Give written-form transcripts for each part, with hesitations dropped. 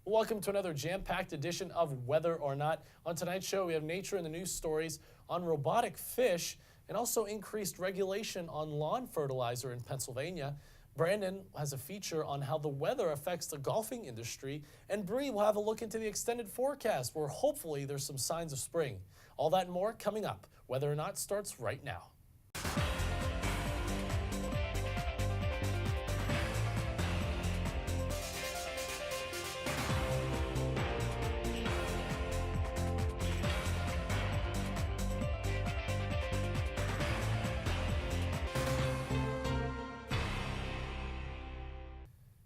Welcome to another jam-packed edition of Whether or Not. On tonight's show, we have nature in the news stories on robotic fish and also increased regulation on lawn fertilizer in Pennsylvania. Brandon has a feature on how the weather affects the golfing industry, and Bree will have a look into the extended forecast where hopefully there's some signs of spring. All that and more coming up. Whether or Not starts right now.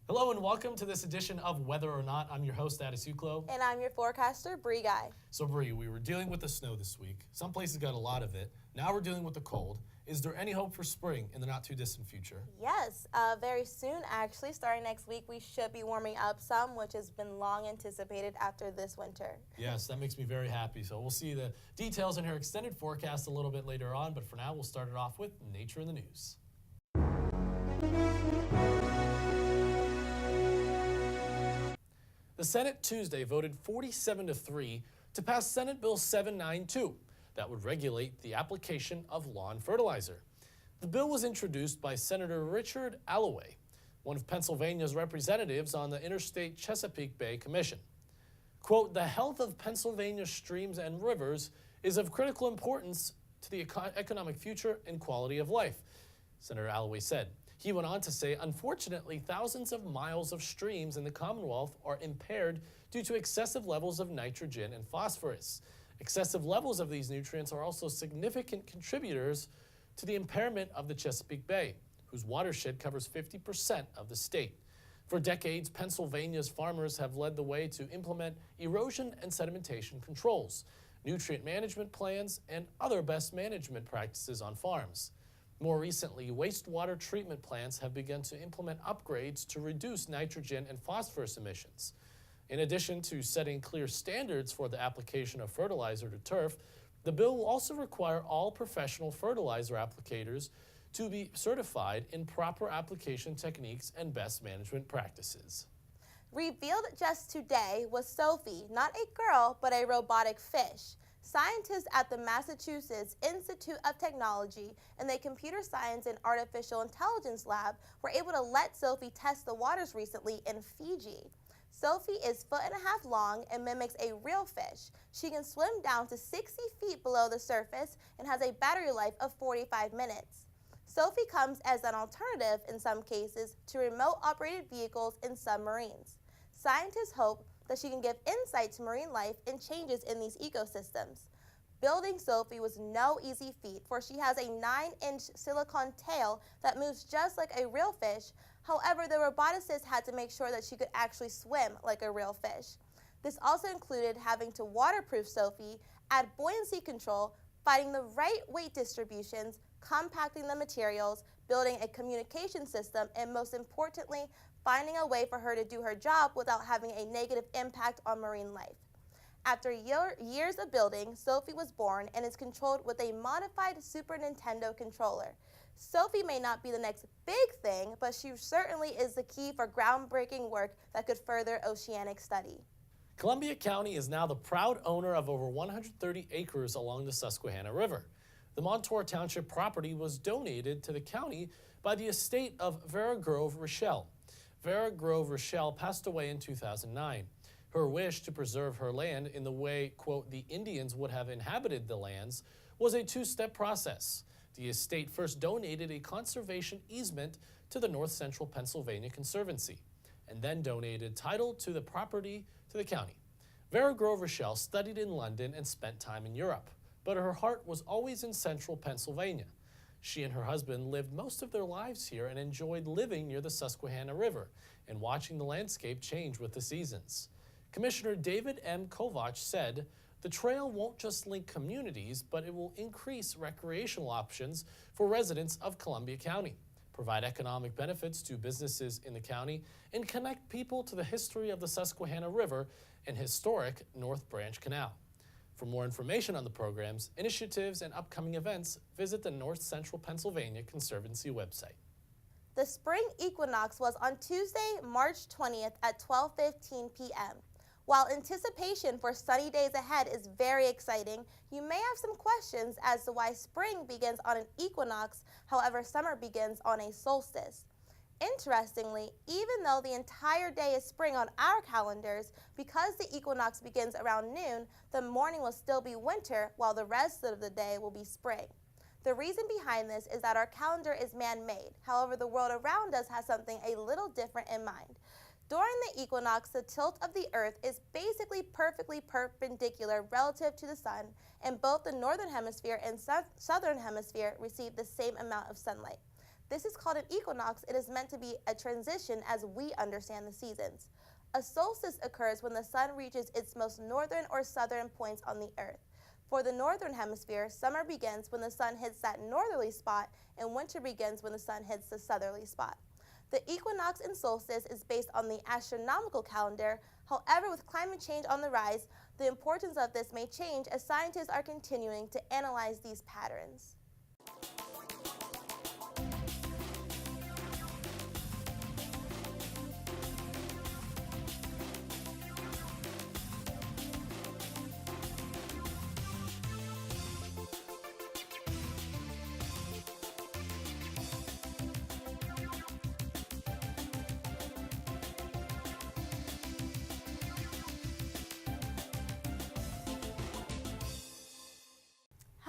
Hello and welcome to this edition of Whether or Not. I'm your host, Juklo. And I'm your forecaster, Bree Guy. So Bree, we were dealing with the snow this week. Some places got a lot of it. Now we're dealing with the cold. Is there any hope for spring in the not too distant future? Yes, very soon actually, starting next week, we should be warming up some, which has been long anticipated after this winter. Yes, that makes me very happy. So we'll see the details in her extended forecast a little bit later on, but for now we'll start it off with Nature in the News. The Senate Tuesday voted 47-3 to pass Senate Bill 792 that would regulate the application of lawn fertilizer. The bill was introduced by Senator Richard Alloway, one of Pennsylvania's representatives on the Interstate Chesapeake Bay Commission. Quote, "The health of Pennsylvania's streams and rivers is of critical importance to the economic future and quality of life," Senator Alloway said. He went on to say, "Unfortunately, thousands of miles of streams in the Commonwealth are impaired due to excessive levels of nitrogen and phosphorus. Excessive levels of these nutrients are also significant contributors to the impairment of the Chesapeake Bay, whose watershed covers 50% of the state. For decades, Pennsylvania's farmers have led the way to implement erosion and sedimentation controls, nutrient management plans, and other best management practices on farms. More recently, wastewater treatment plants have begun to implement upgrades to reduce nitrogen and phosphorus emissions. In addition to setting clear standards for the application of fertilizer to turf, the bill will also require all professional fertilizer applicators to be certified in proper application techniques and best management practices." Revealed just today was Sophie, not a girl, but a robotic fish. Scientists at the Massachusetts Institute of Technology and the Computer Science and Artificial Intelligence Lab were able to let Sophie test the waters recently in Fiji. Sophie is 1.5 feet long and mimics a real fish. She can swim down to 60 feet below the surface and has a battery life of 45 minutes. Sophie comes as an alternative in some cases to remote-operated vehicles and submarines. Scientists hope that she can give insight to marine life and changes in these ecosystems. Building Sophie was no easy feat, for she has a 9-inch silicone tail that moves just like a real fish. However, the roboticists had to make sure that she could actually swim like a real fish. This also included having to waterproof Sophie, add buoyancy control, finding the right weight distributions, compacting the materials, building a communication system, and most importantly, finding a way for her to do her job without having a negative impact on marine life. After years of building, Sophie was born and is controlled with a modified Super Nintendo controller. Sophie may not be the next big thing, but she certainly is the key for groundbreaking work that could further oceanic study. Columbia County is now the proud owner of over 130 acres along the Susquehanna River. The Montour Township property was donated to the county by the estate of Vera Grove Rochelle. Vera Grove Rochelle passed away in 2009. Her wish to preserve her land in the way, quote, the Indians would have inhabited the lands was a two-step process. The estate first donated a conservation easement to the North Central Pennsylvania Conservancy and then donated title to the property to the county. Vera Grove Rochelle studied in London and spent time in Europe, but her heart was always in central Pennsylvania. She and her husband lived most of their lives here and enjoyed living near the Susquehanna River and watching the landscape change with the seasons. Commissioner David M. Kovach said, "The trail won't just link communities, but it will increase recreational options for residents of Columbia County, provide economic benefits to businesses in the county, and connect people to the history of the Susquehanna River and historic North Branch Canal." For more information on the programs, initiatives, and upcoming events, visit the North Central Pennsylvania Conservancy website. The spring equinox was on Tuesday, March 20th at 12:15 p.m. While anticipation for sunny days ahead is very exciting, you may have some questions as to why spring begins on an equinox, however summer begins on a solstice. Interestingly, even though the entire day is spring on our calendars, because the equinox begins around noon, the morning will still be winter while the rest of the day will be spring. The reason behind this is that our calendar is man-made. However, the world around us has something a little different in mind. During the equinox, the tilt of the earth is basically perfectly perpendicular relative to the sun, and both the northern hemisphere and southern hemisphere receive the same amount of sunlight. This is called an equinox. It is meant to be a transition as we understand the seasons. A solstice occurs when the sun reaches its most northern or southern points on the earth. For the northern hemisphere, summer begins when the sun hits that northerly spot, and winter begins when the sun hits the southerly spot. The equinox and solstice is based on the astronomical calendar. However, with climate change on the rise, the importance of this may change as scientists are continuing to analyze these patterns.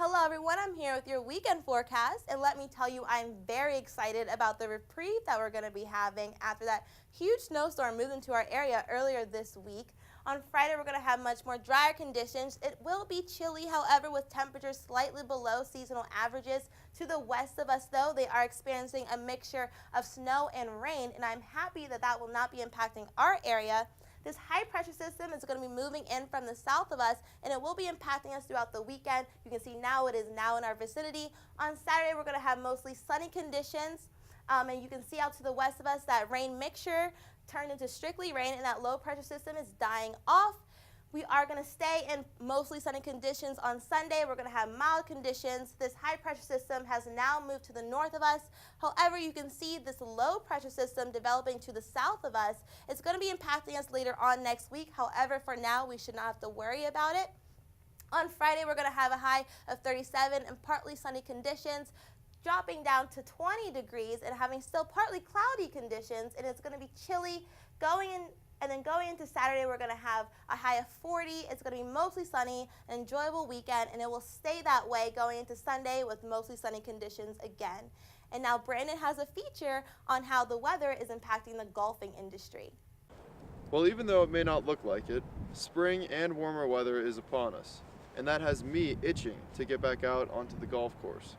Hello everyone, I'm here with your weekend forecast, and let me tell you I'm very excited about the reprieve that we're going to be having after that huge snowstorm moved into our area earlier this week. On Friday we're going to have much more drier conditions. It will be chilly, however, with temperatures slightly below seasonal averages. To the west of us though, they are experiencing a mixture of snow and rain, and I'm happy that that will not be impacting our area. This high pressure system is going to be moving in from the south of us, and it will be impacting us throughout the weekend. You can see now it is now in our vicinity. On Saturday, we're going to have mostly sunny conditions, and you can see out to the west of us that rain mixture turned into strictly rain, and that low pressure system is dying off. We are going to stay in mostly sunny conditions on Sunday. We're going to have mild conditions. This high pressure system has now moved to the north of us. However, you can see this low pressure system developing to the south of us. It's going to be impacting us later on next week. However, for now, we should not have to worry about it. On Friday, we're going to have a high of 37 and partly sunny conditions, dropping down to 20 degrees and having still partly cloudy conditions, and it's going to be chilly and then going into Saturday, we're going to have a high of 40. It's going to be mostly sunny, an enjoyable weekend, and it will stay that way going into Sunday with mostly sunny conditions again. And now Brandon has a feature on how the weather is impacting the golfing industry. Well, even though it may not look like it, spring and warmer weather is upon us, and that has me itching to get back out onto the golf course.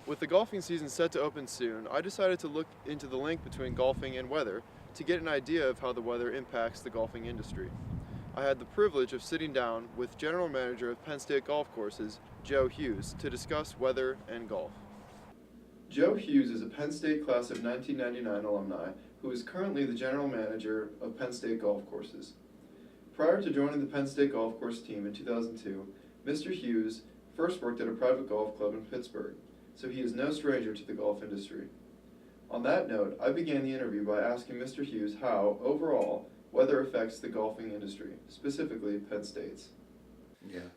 With the golfing season set to open soon, I decided to look into the link between golfing and weather to get an idea of how the weather impacts the golfing industry. I had the privilege of sitting down with General Manager of Penn State Golf Courses, Joe Hughes, to discuss weather and golf. Joe Hughes is a Penn State class of 1999 alumni who is currently the General Manager of Penn State Golf Courses. Prior to joining the Penn State Golf Course team in 2002, Mr. Hughes first worked at a private golf club in Pittsburgh, so he is no stranger to the golf industry. On that note, I began the interview by asking Mr. Hughes how, overall, weather affects the golfing industry, specifically Penn State's. Yeah,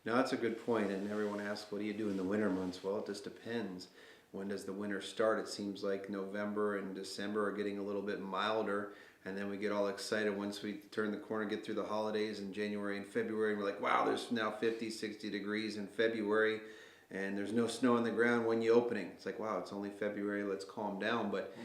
no, that's a good point. And everyone asks, what do you do in the winter months? Well, it just depends. When does the winter start? It seems like November and December are getting a little bit milder, and then we get all excited once we turn the corner, get through the holidays in January and February, and we're like, wow, there's now 50, 60 degrees in February. And there's no snow on the ground when you opening. It's like, wow, it's only February, let's calm down. But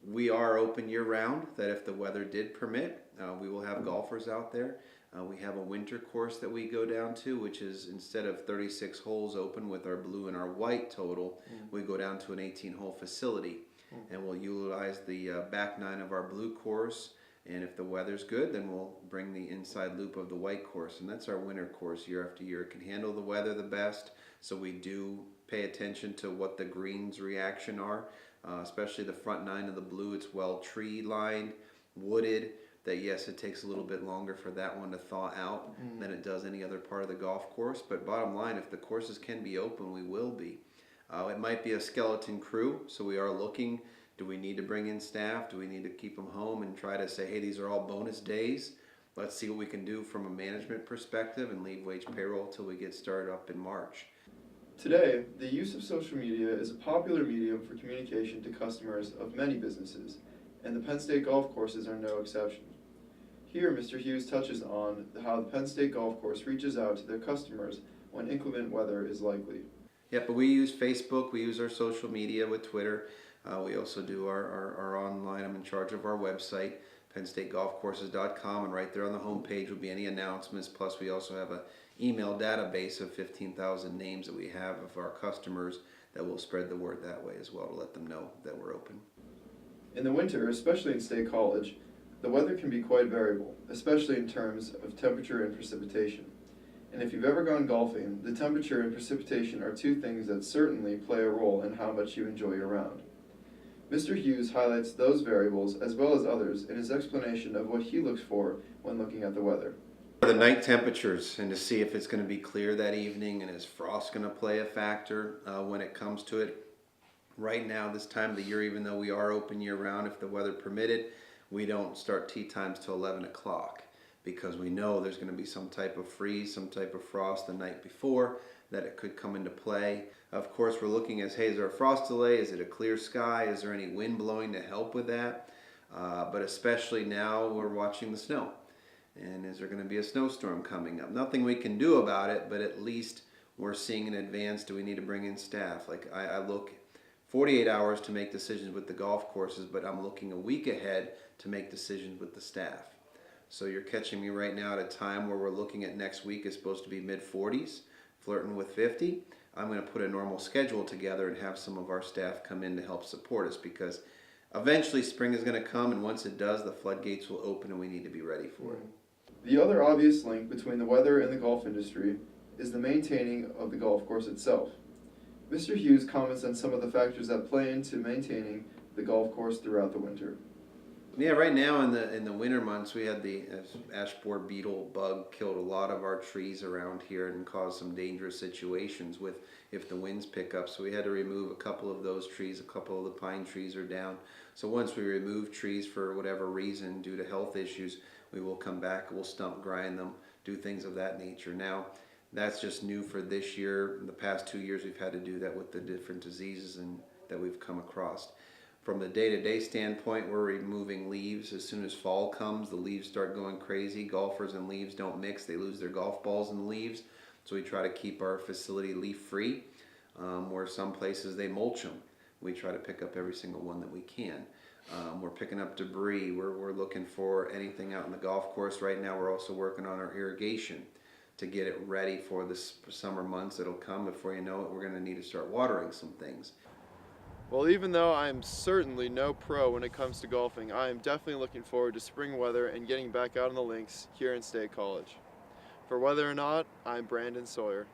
we are open year round, that if the weather did permit, we will have golfers out there. We have a winter course that we go down to, which is instead of 36 holes open with our blue and our white total, we go down to an 18-hole facility. And we'll utilize the back nine of our blue course. And if the weather's good, then we'll bring the inside loop of the white course. And that's our winter course year after year. It can handle the weather the best. So we do pay attention to what the greens reaction are, especially the front nine of the blue. It's well tree lined, wooded, that yes, it takes a little bit longer for that one to thaw out than it does any other part of the golf course. But bottom line, if the courses can be open, we will be. It might be a skeleton crew, so we are looking. Do we need to bring in staff? Do we need to keep them home and try to say, hey, these are all bonus days? Let's see what we can do from a management perspective and leave wage payroll till we get started up in March. Today, the use of social media is a popular medium for communication to customers of many businesses, and the Penn State golf courses are no exception. Here, Mr. Hughes touches on how the Penn State golf course reaches out to their customers when inclement weather is likely. Yeah, but we use Facebook, we use our social media with Twitter. We also do our online. I'm in charge of our website, PennStateGolfCourses.com, and right there on the homepage will be any announcements. Plus, we also have an email database of 15,000 names that we have of our customers that will spread the word that way as well to let them know that we're open. In the winter, especially in State College, the weather can be quite variable, especially in terms of temperature and precipitation. And if you've ever gone golfing, the temperature and precipitation are two things that certainly play a role in how much you enjoy your round. Mr. Hughes highlights those variables as well as others in his explanation of what he looks for when looking at the weather. The night temperatures, and to see if it's going to be clear that evening, and is frost going to play a factor when it comes to it. Right now, this time of the year, even though we are open year round, if the weather permitted, we don't start tee times till 11 o'clock because we know there's going to be some type of freeze, some type of frost the night before that it could come into play. Of course, we're looking as, hey, is there a frost delay? Is it a clear sky? Is there any wind blowing to help with that? But especially now, we're watching the snow. And is there going to be a snowstorm coming up? Nothing we can do about it, but at least we're seeing in advance, do we need to bring in staff? Like I look 48 hours to make decisions with the golf courses, but I'm looking a week ahead to make decisions with the staff. So you're catching me right now at a time where we're looking at next week is supposed to be mid-40s, flirting with 50. I'm going to put a normal schedule together and have some of our staff come in to help support us because eventually spring is going to come, and once it does, the floodgates will open and we need to be ready for it. The other obvious link between the weather and the golf industry is the maintaining of the golf course itself. Mr. Hughes comments on some of the factors that play into maintaining the golf course throughout the winter. Yeah, right now in the winter months, we had the ash borer beetle bug killed a lot of our trees around here and caused some dangerous situations with if the winds pick up. So we had to remove a couple of those trees. A couple of the pine trees are down. So once we remove trees for whatever reason due to health issues, we will come back, we'll stump grind them, do things of that nature. Now, that's just new for this year. In the past 2 years, we've had to do that with the different diseases that we've come across. From the day-to-day standpoint, we're removing leaves. As soon as fall comes, the leaves start going crazy. Golfers and leaves don't mix. They lose their golf balls in the leaves. So we try to keep our facility leaf-free, where some places they mulch them. We try to pick up every single one that we can. We're picking up debris. We're looking for anything out in the golf course. Right now, we're also working on our irrigation to get it ready for the summer months. It'll come. Before you know it, we're going to need to start watering some things. Well, even though I am certainly no pro when it comes to golfing, I am definitely looking forward to spring weather and getting back out on the links here in State College. For Whether or Not, I'm Brandon Sawyer.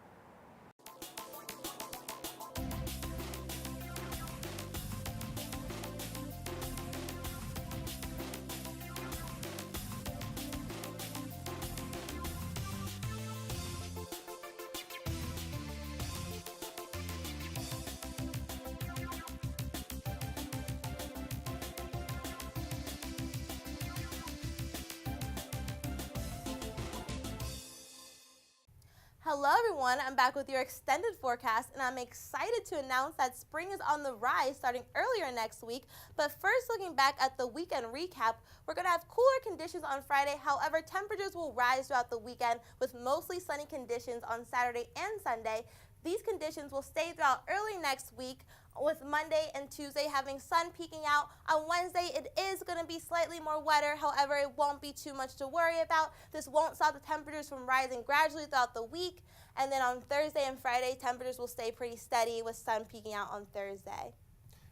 Hello everyone, I'm back with your extended forecast and I'm excited to announce that spring is on the rise starting earlier next week. But first, looking back at the weekend recap, we're going to have cooler conditions on Friday. However, temperatures will rise throughout the weekend with mostly sunny conditions on Saturday and Sunday. These conditions will stay throughout early next week, with Monday and Tuesday having sun peeking out. On Wednesday, it is going to be slightly more wetter. However, it won't be too much to worry about. This won't stop the temperatures from rising gradually throughout the week. And then on Thursday and Friday, temperatures will stay pretty steady with sun peeking out on Thursday.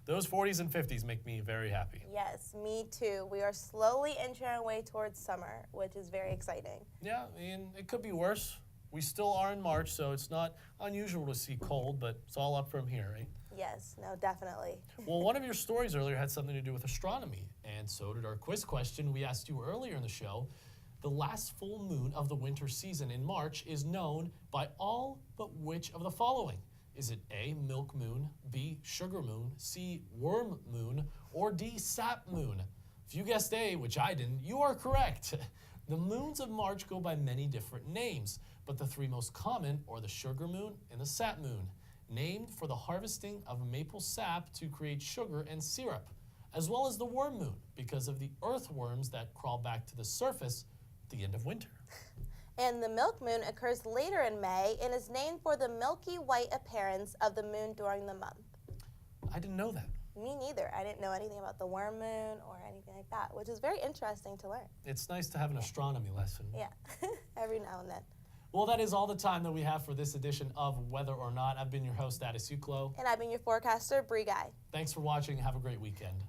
Those 40s and 50s make me very happy. Yes, me too. We are slowly inching our way towards summer, which is very exciting. Yeah, I mean, it could be worse. We still are in March, so it's not unusual to see cold, but it's all up from here, right? Yes, no, definitely. Well, one of your stories earlier had something to do with astronomy, and so did our quiz question we asked you earlier in the show. The last full moon of the winter season in March is known by all but which of the following? Is it A, milk moon, B, sugar moon, C, worm moon, or D, sap moon? If you guessed A, which I didn't, you are correct. The moons of March go by many different names, but the three most common are the sugar moon and the sap moon, named for the harvesting of maple sap to create sugar and syrup, as well as the worm moon because of the earthworms that crawl back to the surface at the end of winter. And the milk moon occurs later in May and is named for the milky white appearance of the moon during the month. I didn't know that. Me neither. I didn't know anything about the worm moon or anything like that, which is very interesting to learn. It's nice to have an astronomy lesson. Yeah, every now and then. Well, that is all the time that we have for this edition of Whether or Not. I've been your host, Juklo. And I've been your forecaster, Bree Guy. Thanks for watching. Have a great weekend.